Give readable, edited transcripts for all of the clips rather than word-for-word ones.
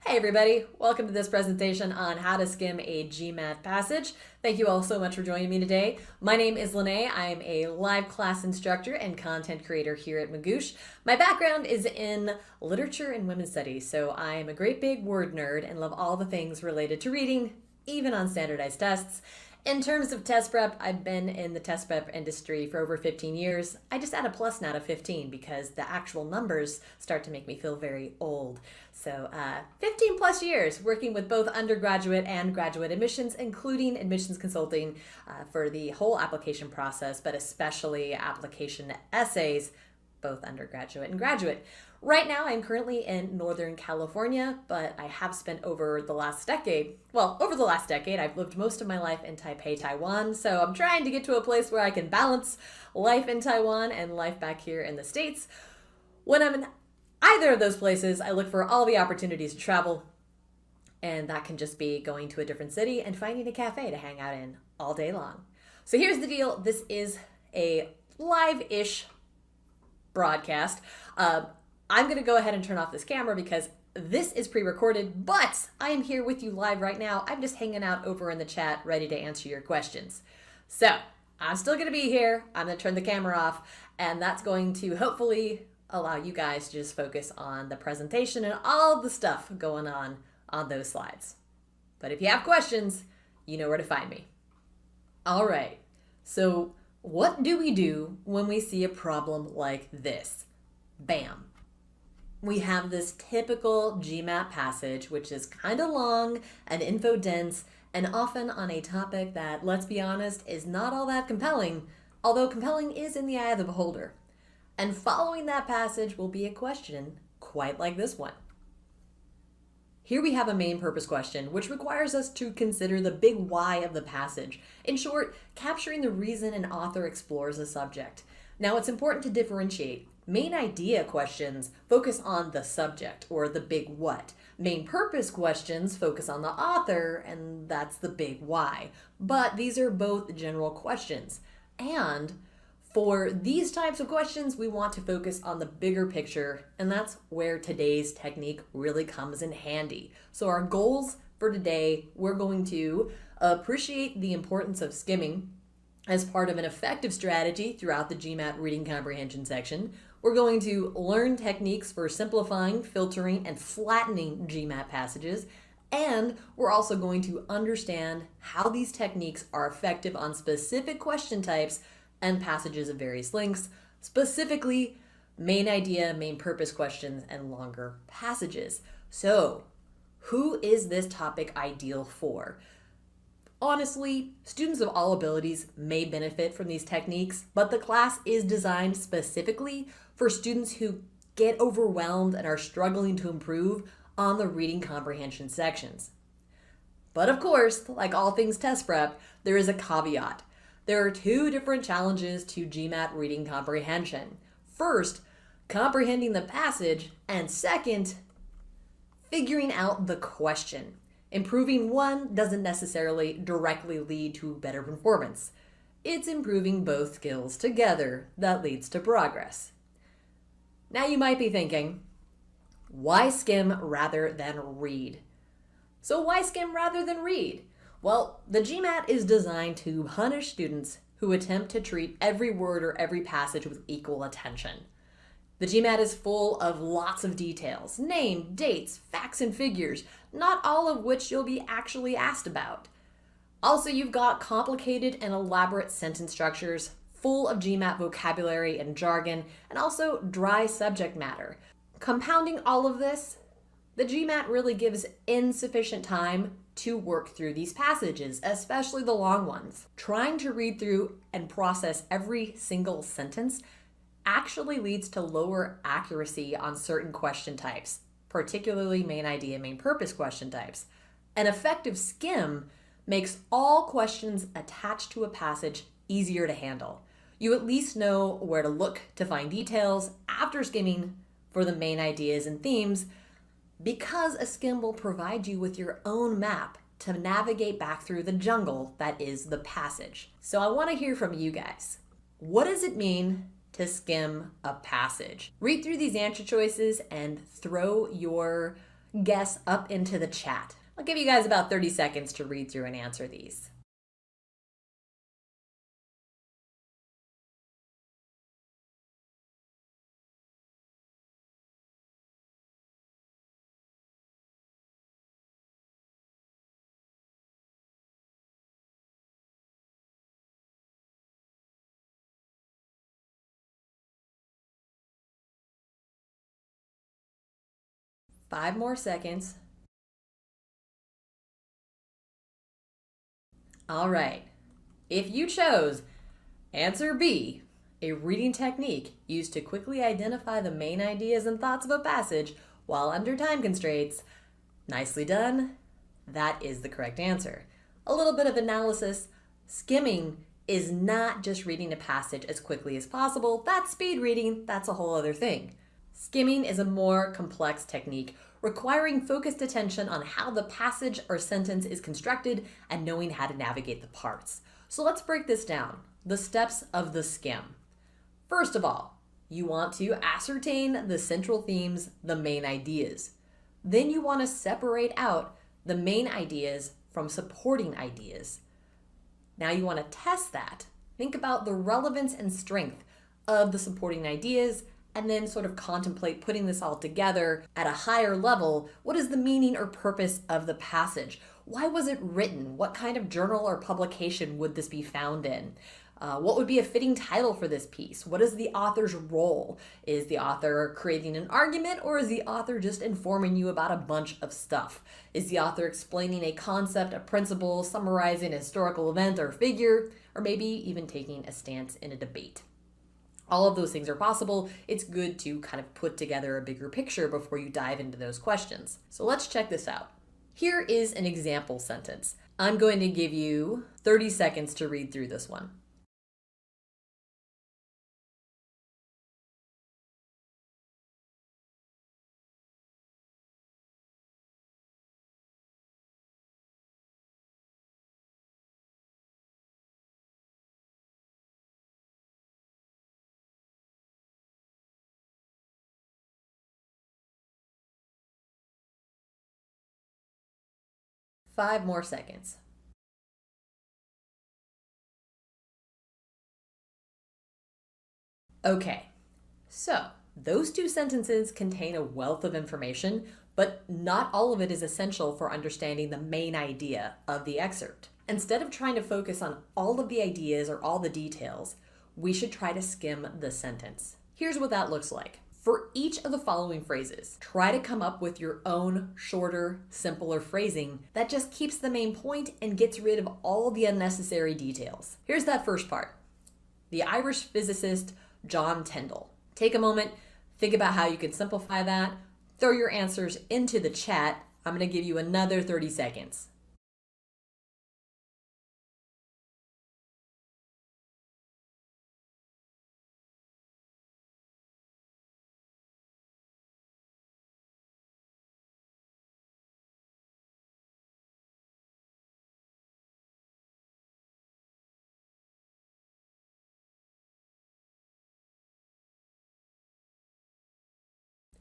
Hey everybody, welcome to this presentation on how to skim a GMAT passage. Thank you all so much for joining me today. My name is Linnea. I am a live class instructor and content creator here at Magoosh. My background is in literature and women's studies, so I am a great big word nerd and love all the things related to reading, even on standardized tests. In terms of test prep, I've been in the test prep industry for over 15 years. I just add a plus now to 15 because the actual numbers start to make me feel very old. So 15 plus years working with both undergraduate and graduate admissions, including admissions consulting for the whole application process, but especially application essays, both undergraduate and graduate. Right now, I'm currently in Northern California, but I have spent over the last decade, I've lived most of my life in Taipei, Taiwan, so I'm trying to get to a place where I can balance life in Taiwan and life back here in the States. When I'm in either of those places, I look for all the opportunities to travel, and that can just be going to a different city and finding a cafe to hang out in all day long. So here's the deal. This is a live-ish broadcast. I'm going to go ahead and turn off this camera because this is pre-recorded, but I am here with you live right now. I'm just hanging out over in the chat ready to answer your questions. So I'm still going to be here. I'm going to turn the camera off, and that's going to hopefully allow you guys to just focus on the presentation and all the stuff going on those slides. But if you have questions, you know where to find me. All right. So what do we do when we see a problem like this? Bam. We have this typical GMAT passage, which is kind of long and info-dense, and often on a topic that, let's be honest, is not all that compelling, although compelling is in the eye of the beholder. And following that passage will be a question quite like this one. Here we have a main purpose question, which requires us to consider the big why of the passage. In short, capturing the reason an author explores a subject. Now, it's important to differentiate. Main idea questions focus on the subject or the big what. Main purpose questions focus on the author, and that's the big why. But these are both general questions. And for these types of questions, we want to focus on the bigger picture, and that's where today's technique really comes in handy. So our goals for today, we're going to appreciate the importance of skimming as part of an effective strategy throughout the GMAT reading comprehension section. We're going to learn techniques for simplifying, filtering, and flattening GMAT passages. And we're also going to understand how these techniques are effective on specific question types and passages of various lengths, specifically main idea, main purpose questions, and longer passages. So, who is this topic ideal for? Honestly, students of all abilities may benefit from these techniques, but the class is designed specifically for students who get overwhelmed and are struggling to improve on the reading comprehension sections. But of course, like all things test prep, there is a caveat. There are two different challenges to GMAT reading comprehension. First, comprehending the passage, and second, figuring out the question. Improving one doesn't necessarily directly lead to better performance. It's improving both skills together that leads to progress. Now you might be thinking, why skim rather than read? So why skim rather than read? Well, the GMAT is designed to punish students who attempt to treat every word or every passage with equal attention. The GMAT is full of lots of details, name, dates, facts, and figures, not all of which you'll be actually asked about. Also, you've got complicated and elaborate sentence structures, full of GMAT vocabulary and jargon, and also dry subject matter. Compounding all of this, the GMAT really gives insufficient time to work through these passages, especially the long ones. Trying to read through and process every single sentence actually leads to lower accuracy on certain question types, particularly main idea, main purpose question types. An effective skim makes all questions attached to a passage easier to handle. You at least know where to look to find details after skimming for the main ideas and themes, because a skim will provide you with your own map to navigate back through the jungle that is the passage. So I want to hear from you guys. What does it mean to skim a passage? Read through these answer choices and throw your guess up into the chat. I'll give you guys about 30 seconds to read through and answer these. Five more seconds. All right. If you chose answer B, a reading technique used to quickly identify the main ideas and thoughts of a passage while under time constraints, nicely done. That is the correct answer. A little bit of analysis. Skimming is not just reading a passage as quickly as possible. That's speed reading. That's a whole other thing. Skimming is a more complex technique requiring focused attention on how the passage or sentence is constructed and knowing how to navigate the parts. So let's break this down. The steps of the skim. First of all, you want to ascertain the central themes, the main ideas. Then you want to separate out the main ideas from supporting ideas. Now you want to test that. Think about the relevance and strength of the supporting ideas and then sort of contemplate putting this all together at a higher level. What is the meaning or purpose of the passage? Why was it written? What kind of journal or publication would this be found in? What would be a fitting title for this piece? What is the author's role? Is the author creating an argument, or is the author just informing you about a bunch of stuff? Is the author explaining a concept, a principle, summarizing a historical event or figure, or maybe even taking a stance in a debate? All of those things are possible. It's good to kind of put together a bigger picture before you dive into those questions. So let's check this out. Here is an example sentence. I'm going to give you 30 seconds to read through this one. Five more seconds. Okay, so those two sentences contain a wealth of information, but not all of it is essential for understanding the main idea of the excerpt. Instead of trying to focus on all of the ideas or all the details, we should try to skim the sentence. Here's what that looks like. For each of the following phrases, try to come up with your own shorter, simpler phrasing that just keeps the main point and gets rid of all the unnecessary details. Here's that first part. The Irish physicist John Tindall. Take a moment, think about how you can simplify that, throw your answers into the chat. I'm going to give you another 30 seconds.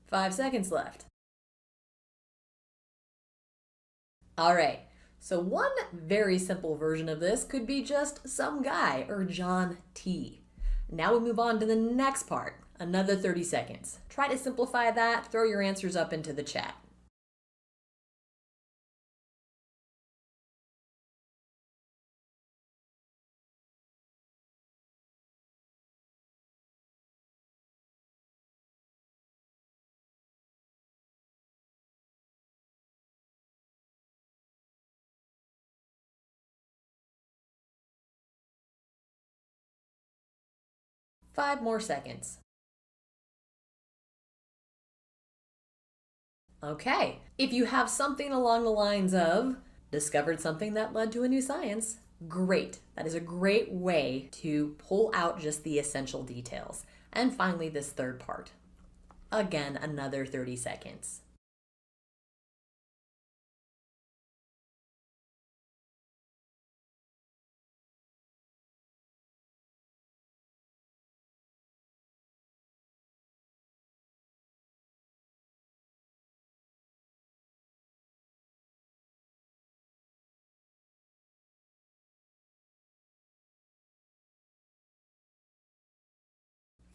Five seconds left. All right, so one very simple version of this could be just some guy or John T. Now we move on to the next part, another 30 seconds. Try to simplify that, throw your answers up into the chat. Five more seconds. Okay, if you have something along the lines of discovered something that led to a new science, great. That is a great way to pull out just the essential details. And finally, this third part. Again, another 30 seconds.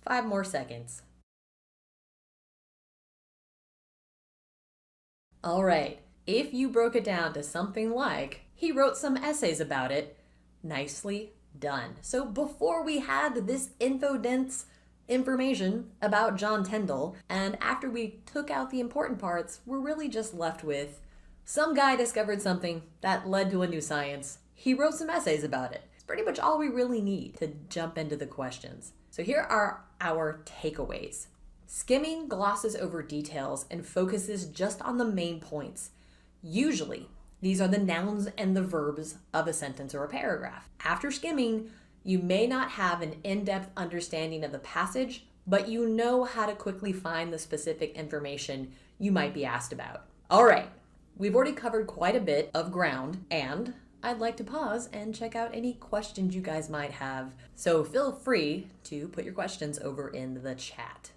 5 more seconds. All right, if you broke it down to something like, he wrote some essays about it, nicely done. So before we had this info-dense information about John Tindall, and after we took out the important parts, we're really just left with some guy discovered something that led to a new science. He wrote some essays about it. It's pretty much all we really need to jump into the questions. So here are our takeaways. Skimming glosses over details and focuses just on the main points. Usually, these are the nouns and the verbs of a sentence or a paragraph. After skimming, you may not have an in-depth understanding of the passage, but you know how to quickly find the specific information you might be asked about. All right, we've already covered quite a bit of ground, and I'd like to pause and check out any questions you guys might have. So feel free to put your questions over in the chat.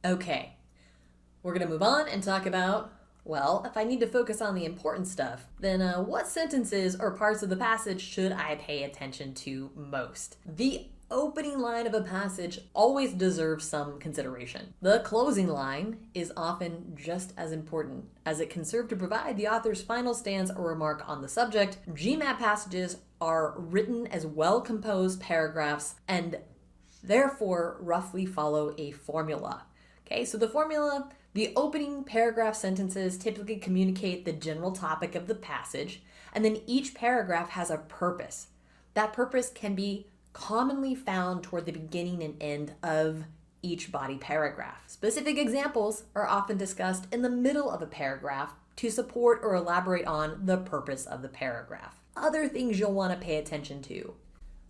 Okay, we're going to move on and talk about, well, if I need to focus on the important stuff, then what sentences or parts of the passage should I pay attention to most? The opening line of a passage always deserves some consideration. The closing line is often just as important, as it can serve to provide the author's final stance or remark on the subject. GMAT passages are written as well-composed paragraphs and therefore roughly follow a formula. Okay, so the formula, the opening paragraph sentences typically communicate the general topic of the passage, and then each paragraph has a purpose. That purpose can be commonly found toward the beginning and end of each body paragraph. Specific examples are often discussed in the middle of a paragraph to support or elaborate on the purpose of the paragraph. Other things you'll want to pay attention to.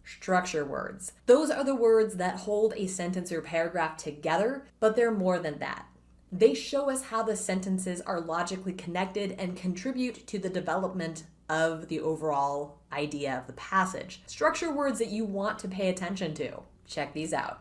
Structure words. Those are the words that hold a sentence or paragraph together, but they're more than that. They show us how the sentences are logically connected and contribute to the development of the overall idea of the passage. Structure words that you want to pay attention to. Check these out.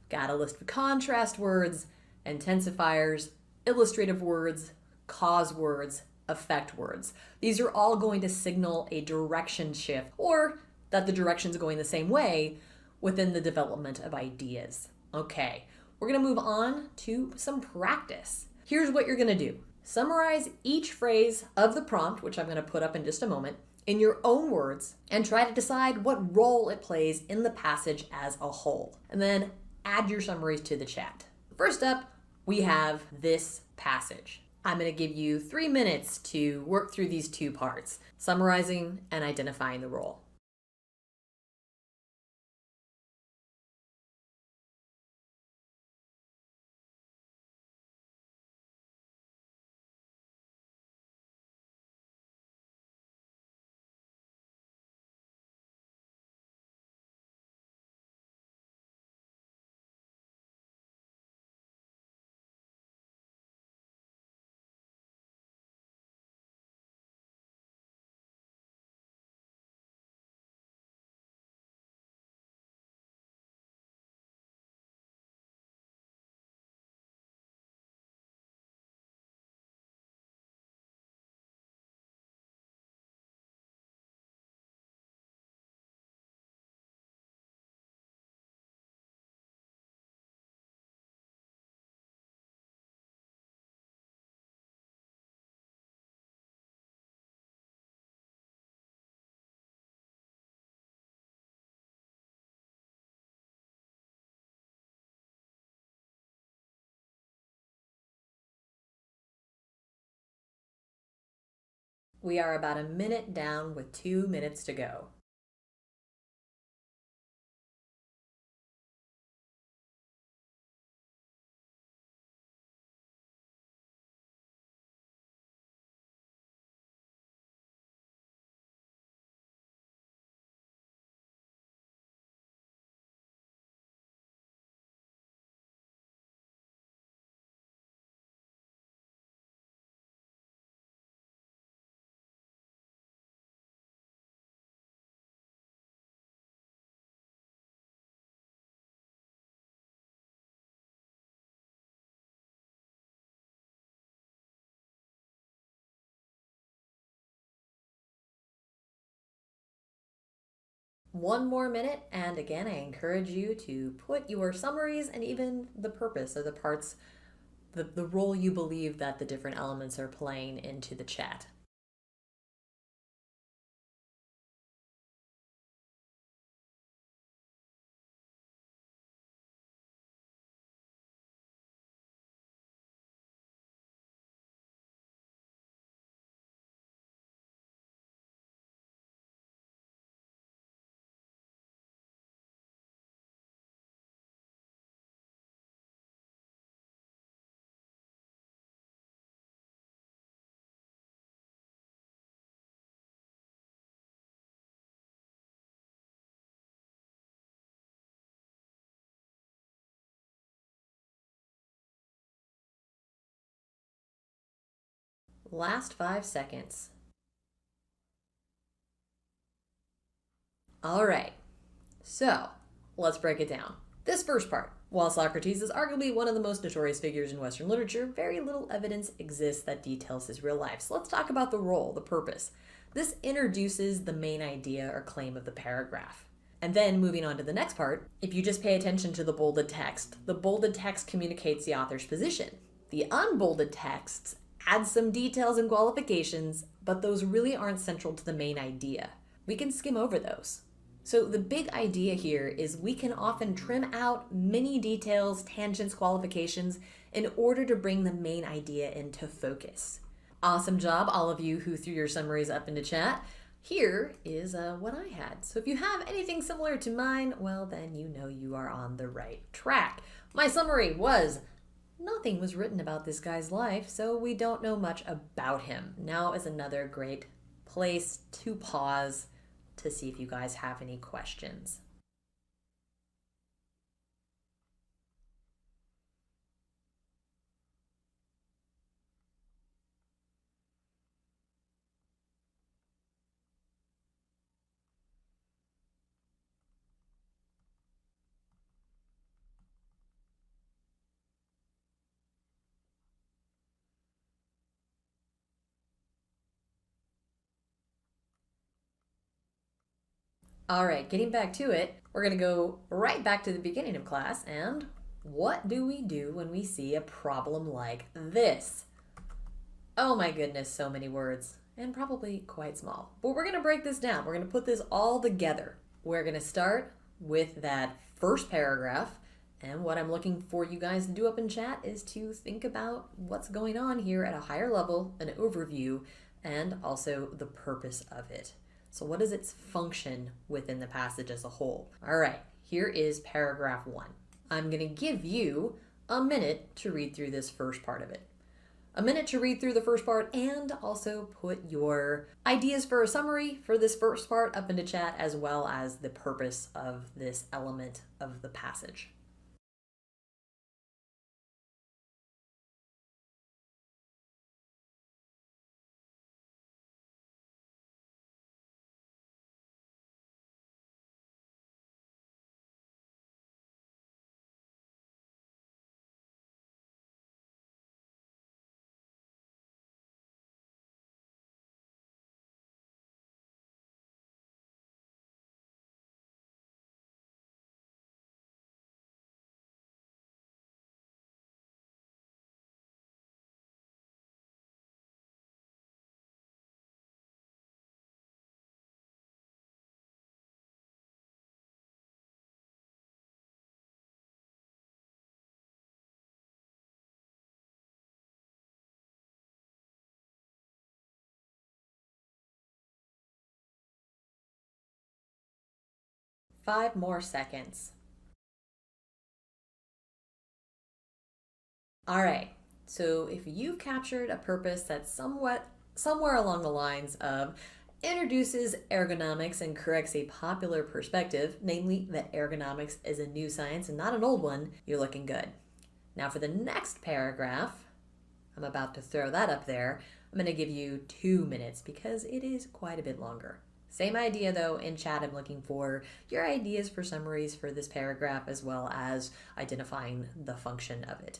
Got a list of contrast words, intensifiers, illustrative words, cause words, effect words. These are all going to signal a direction shift, or that the direction's going the same way within the development of ideas. Okay, we're gonna move on to some practice. Here's what you're gonna do. Summarize each phrase of the prompt, which I'm gonna put up in just a moment, in your own words, and try to decide what role it plays in the passage as a whole. And then add your summaries to the chat. First up, we have this passage. I'm gonna give you 3 minutes to work through these two parts, summarizing and identifying the role. We are about a minute down with 2 minutes to go. One more minute, and again, I encourage you to put your summaries and even the purpose of the parts, the role you believe that the different elements are playing into the chat. Last 5 seconds. All right, so let's break it down. This first part. While Socrates is arguably one of the most notorious figures in Western literature, very little evidence exists that details his real life. So let's talk about the role, the purpose. This introduces the main idea or claim of the paragraph. And then moving on to the next part, if you just pay attention to the bolded text, the bolded text communicates the author's position. The unbolded texts add some details and qualifications, but those really aren't central to the main idea. We can skim over those. So the big idea here is we can often trim out many details, tangents, qualifications in order to bring the main idea into focus. Awesome job, all of you who threw your summaries up into chat. Here is what I had. So if you have anything similar to mine, well, then you know you are on the right track. My summary was, nothing was written about this guy's life, so we don't know much about him. Now is another great place to pause to see if you guys have any questions. All right, getting back to it, we're going to go right back to the beginning of class. And what do we do when we see a problem like this? Oh my goodness, so many words, and probably quite small. But we're going to break this down. We're going to put this all together. We're going to start with that first paragraph. And what I'm looking for you guys to do up in chat is to think about what's going on here at a higher level, an overview, and also the purpose of it. So what is its function within the passage as a whole? All right, here is paragraph 1. I'm going to give you a minute to read through this first part of it. A minute to read through the first part and also put your ideas for a summary for this first part up into chat, as well as the purpose of this element of the passage. Five more seconds. All right, so if you've captured a purpose that's somewhere along the lines of introduces ergonomics and corrects a popular perspective, namely that ergonomics is a new science and not an old one, you're looking good. Now for the next paragraph, I'm about to throw that up there. I'm going to give you 2 minutes because it is quite a bit longer. Same idea though, in chat I'm looking for your ideas for summaries for this paragraph as well as identifying the function of it.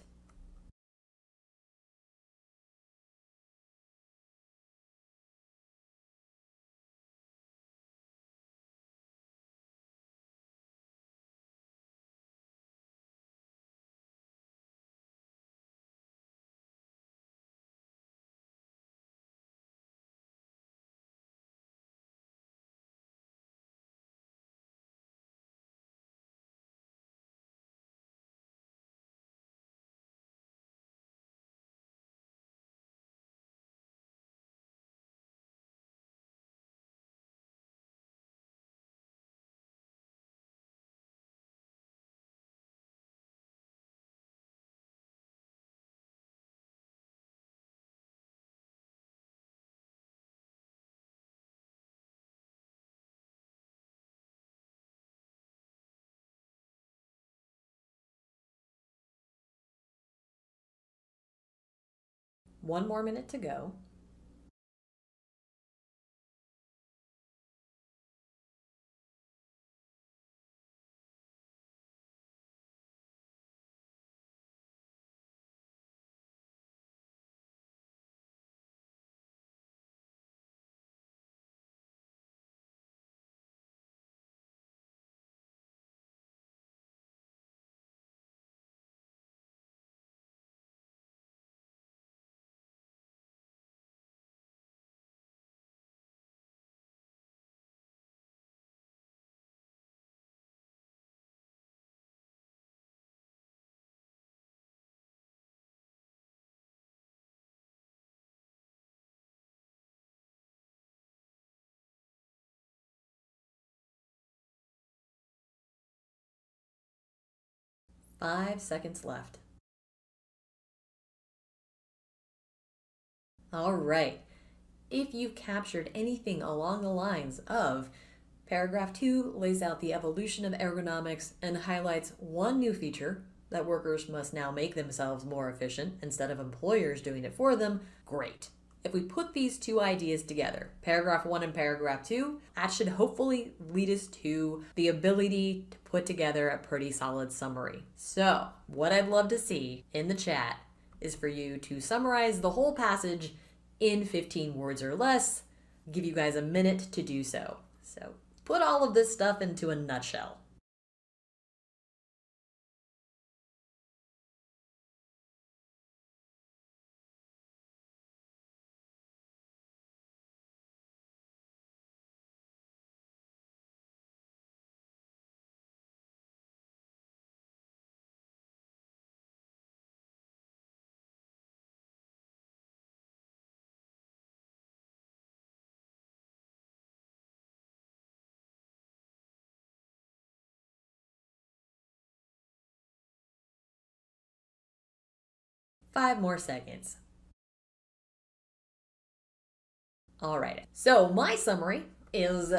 1 more minute to go. Five seconds left. All right. If you've captured anything along the lines of paragraph 2 lays out the evolution of ergonomics and highlights one new feature that workers must now make themselves more efficient instead of employers doing it for them, great. If we put these two ideas together, paragraph 1 and paragraph 2, that should hopefully lead us to the ability to put together a pretty solid summary. So, what I'd love to see in the chat is for you to summarize the whole passage in 15 words or less. I'll give you guys a minute to do so. So, put all of this stuff into a nutshell. Five more seconds. All right. So my summary is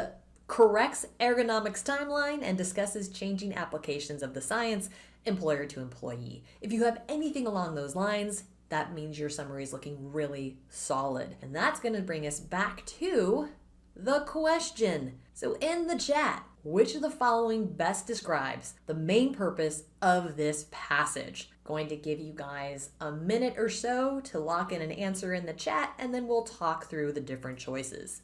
corrects ergonomics timeline and discusses changing applications of the science employer to employee. If you have anything along those lines, that means your summary is looking really solid. And that's going to bring us back to the question. So in the chat, which of the following best describes the main purpose of this passage? Going to give you guys a minute or so to lock in an answer in the chat, and then we'll talk through the different choices.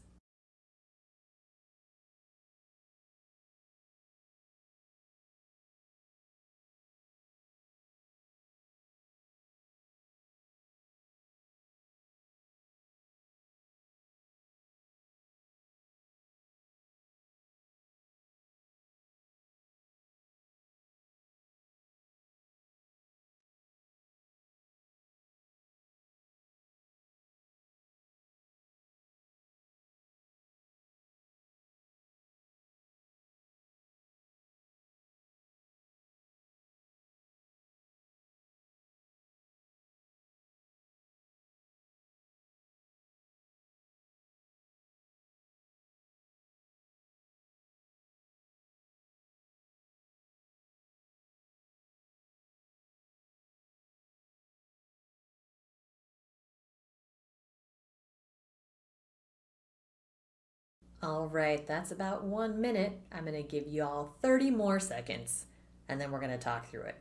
All right, that's about 1 minute. I'm going to give you all 30 more seconds, and then we're going to talk through it.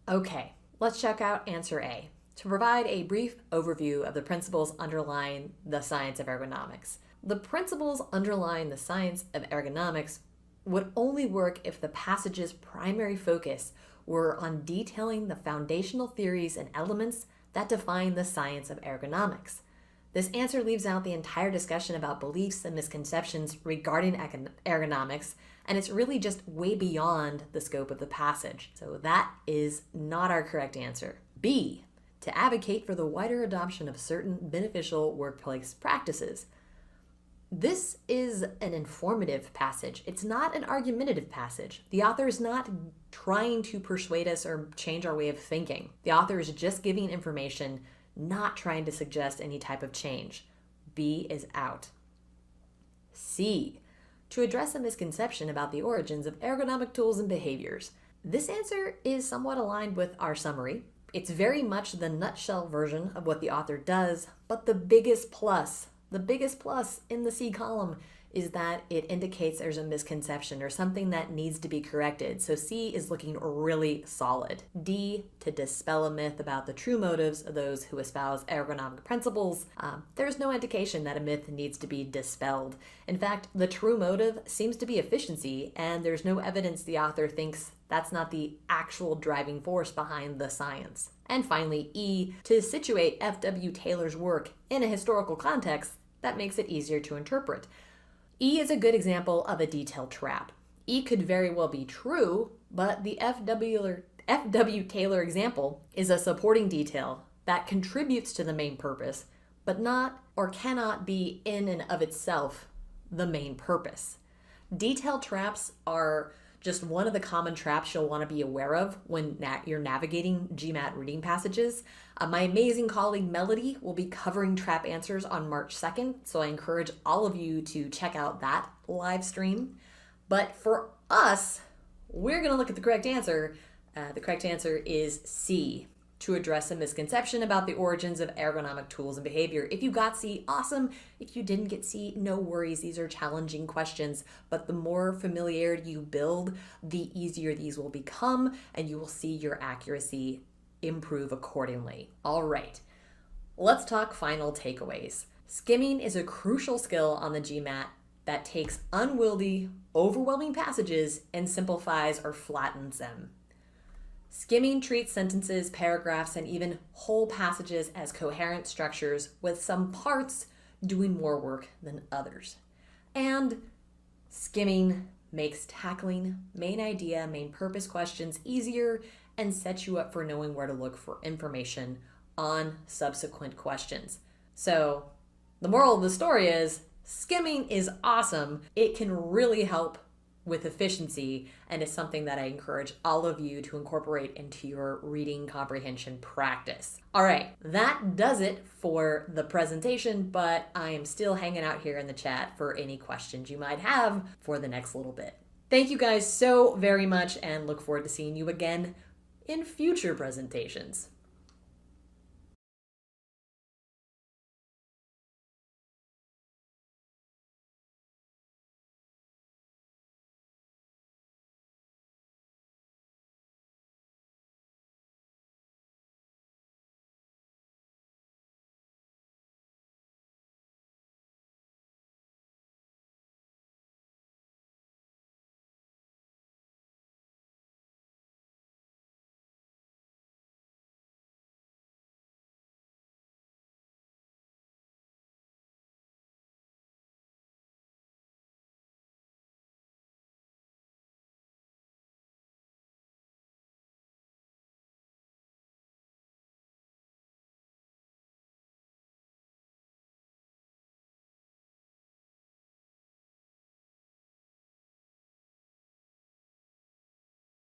Okay, let's check out answer A. To provide a brief overview of the principles underlying the science of ergonomics. The principles underlying the science of ergonomics would only work if the passage's primary focus were on detailing the foundational theories and elements that define the science of ergonomics. This answer leaves out the entire discussion about beliefs and misconceptions regarding ergonomics, and it's really just way beyond the scope of the passage. So that is not our correct answer. B. to advocate for the wider adoption of certain beneficial workplace practices. This is an informative passage. It's not an argumentative passage. The author is not trying to persuade us or change our way of thinking. The author is just giving information, not trying to suggest any type of change. B is out. C, to address a misconception about the origins of ergonomic tools and behaviors. This answer is somewhat aligned with our summary. It's very much the nutshell version of what the author does, but the biggest plus in the C column is that it indicates there's a misconception or something that needs to be corrected. So C is looking really solid. D, to dispel a myth about the true motives of those who espouse ergonomic principles. There's no indication that a myth needs to be dispelled. In fact, the true motive seems to be efficiency, and there's no evidence the author thinks that's not the actual driving force behind the science. And finally, E, to situate F.W. Taylor's work in a historical context that makes it easier to interpret. E is a good example of a detail trap. E could very well be true, but the F.W. Taylor example is a supporting detail that contributes to the main purpose, but not or cannot be in and of itself the main purpose. Detail traps are just one of the common traps you'll want to be aware of when you're navigating GMAT reading passages. My amazing colleague Melody will be covering trap answers on March 2nd, so I encourage all of you to check out that live stream. But for us, we're going to look at the correct answer. The correct answer is C, to address a misconception about the origins of ergonomic tools and behavior. If you got C, awesome. If you didn't get C, no worries. These are challenging questions, but the more familiarity you build, the easier these will become, and you will see your accuracy improve accordingly. All right, let's talk final takeaways. Skimming is a crucial skill on the GMAT that takes unwieldy, overwhelming passages and simplifies or flattens them. Skimming treats sentences, paragraphs, and even whole passages as coherent structures, with some parts doing more work than others. And skimming makes tackling main idea, main purpose questions easier and sets you up for knowing where to look for information on subsequent questions. So the moral of the story is skimming is awesome. It can really help with efficiency, and it's something that I encourage all of you to incorporate into your reading comprehension practice. All right, that does it for the presentation, but I am still hanging out here in the chat for any questions you might have for the next little bit. Thank you guys so very much, and look forward to seeing you again in future presentations.